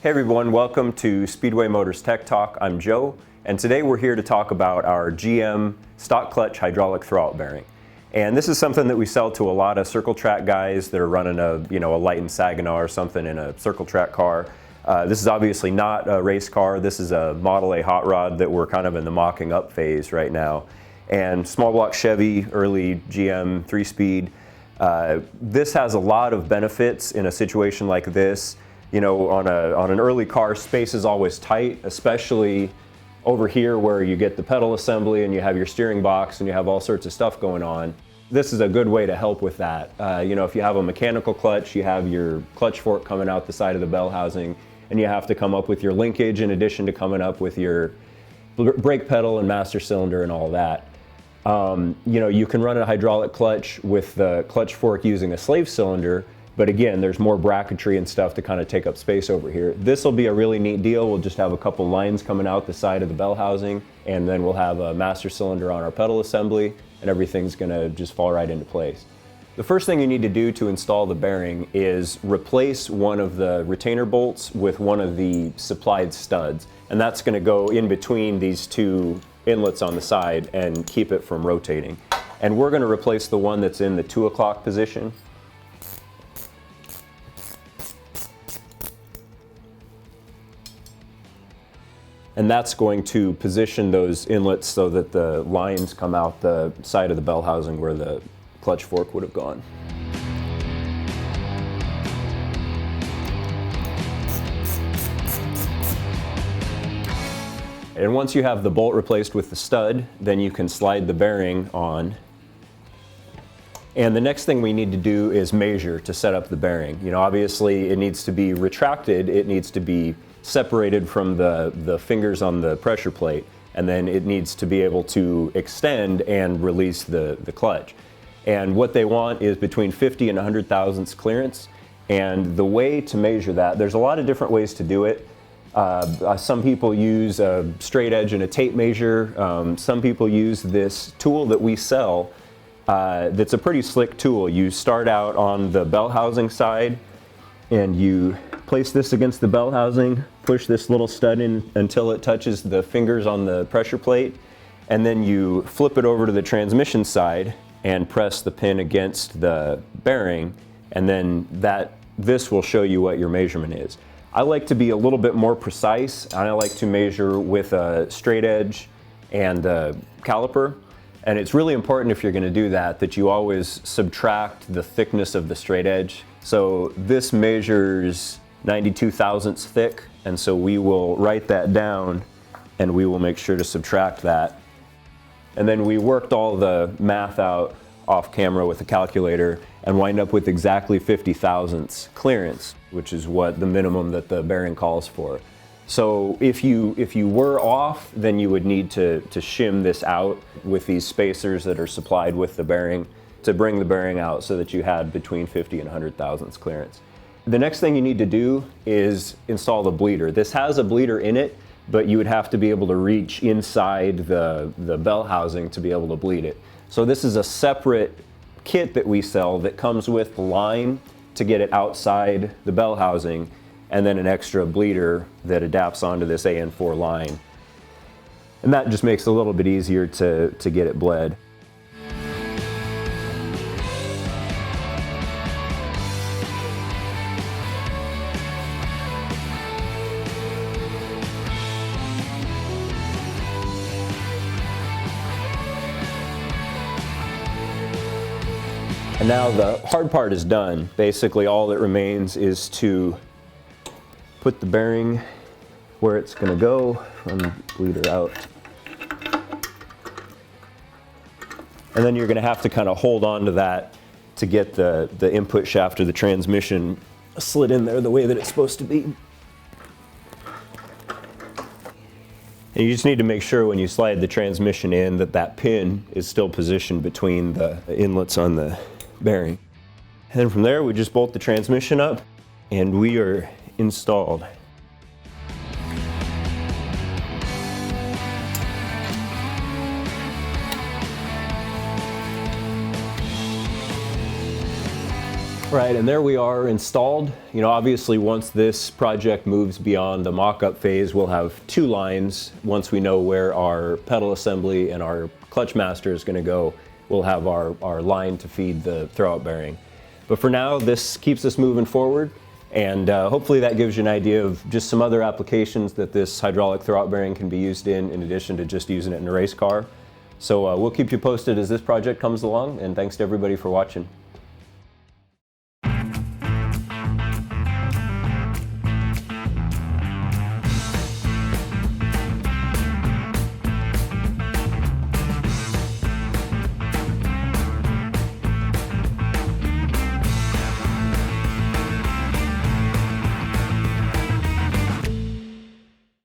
Hey everyone, welcome to Speedway Motors Tech Talk. I'm Joe, and today we're here to talk about our GM stock clutch hydraulic throwout bearing. And this is something that we sell to a lot of circle track guys that are running a light and Saginaw or something in a circle track car. This is obviously not a race car. This is a Model A hot rod that we're kind of in the mocking up phase right now. And small block Chevy, early GM 3-speed. This has a lot of benefits in a situation like this. You know, on an early car, space is always tight, especially over here where you get the pedal assembly and you have your steering box and you have all sorts of stuff going on. This is a good way to help with that. If you have a mechanical clutch, you have your clutch fork coming out the side of the bell housing, and you have to come up with your linkage in addition to coming up with your brake pedal and master cylinder and all that. You can run a hydraulic clutch with the clutch fork using a slave cylinder, but again, there's more bracketry and stuff to kind of take up space over here. This will be a really neat deal. We'll just have a couple lines coming out the side of the bell housing, and then we'll have a master cylinder on our pedal assembly, and everything's gonna just fall right into place. The first thing you need to do to install the bearing is replace one of the retainer bolts with one of the supplied studs, and that's gonna go in between these two inlets on the side and keep it from rotating. And we're gonna replace the one that's in the 2 o'clock position. And that's going to position those inlets so that the lines come out the side of the bell housing where the clutch fork would have gone. And once you have the bolt replaced with the stud, then you can slide the bearing on. And the next thing we need to do is measure to set up the bearing. You know, obviously it needs to be retracted, it needs to be separated from the fingers on the pressure plate, and then it needs to be able to extend and release the clutch. And what they want is between 50 and 100 thousandths clearance. And the way to measure that, there's a lot of different ways to do it. Some people use a straight edge and a tape measure. Some people use this tool that we sell that's a pretty slick tool. You start out on the bell housing side and you place this against the bell housing, push this little stud in until it touches the fingers on the pressure plate, and then you flip it over to the transmission side and press the pin against the bearing, and then this will show you what your measurement is. I like to be a little bit more precise, and I like to measure with a straight edge and a caliper. And it's really important if you're going to do that you always subtract the thickness of the straight edge. So this measures 92 thousandths thick, and so we will write that down and we will make sure to subtract that. And then we worked all the math out off camera with a calculator and wind up with exactly 50 thousandths clearance, which is what the minimum that the bearing calls for. So if you were off, then you would need to shim this out with these spacers that are supplied with the bearing to bring the bearing out so that you had between 50 and 100 thousandths clearance. The next thing you need to do is install the bleeder. This has a bleeder in it, but you would have to be able to reach inside the bell housing to be able to bleed it. So this is a separate kit that we sell that comes with the line to get it outside the bell housing, and then an extra bleeder that adapts onto this AN4 line. And that just makes it a little bit easier to get it bled. And now the hard part is done. Basically all that remains is to put the bearing where it's going to go, run the bleeder out. And then you're going to have to kind of hold on to that to get the input shaft of the transmission slid in there the way that it's supposed to be. And you just need to make sure when you slide the transmission in that pin is still positioned between the inlets on the bearing. And then from there we just bolt the transmission up and we are installed. Right, and there we are installed. You know, obviously once this project moves beyond the mock-up phase, we'll have 2 lines. Once we know where our pedal assembly and our clutch master is going to go, we'll have our line to feed the throwout bearing. But for now, this keeps us moving forward, and hopefully that gives you an idea of just some other applications that this hydraulic throwout bearing can be used in addition to just using it in a race car. So we'll keep you posted as this project comes along, and thanks to everybody for watching.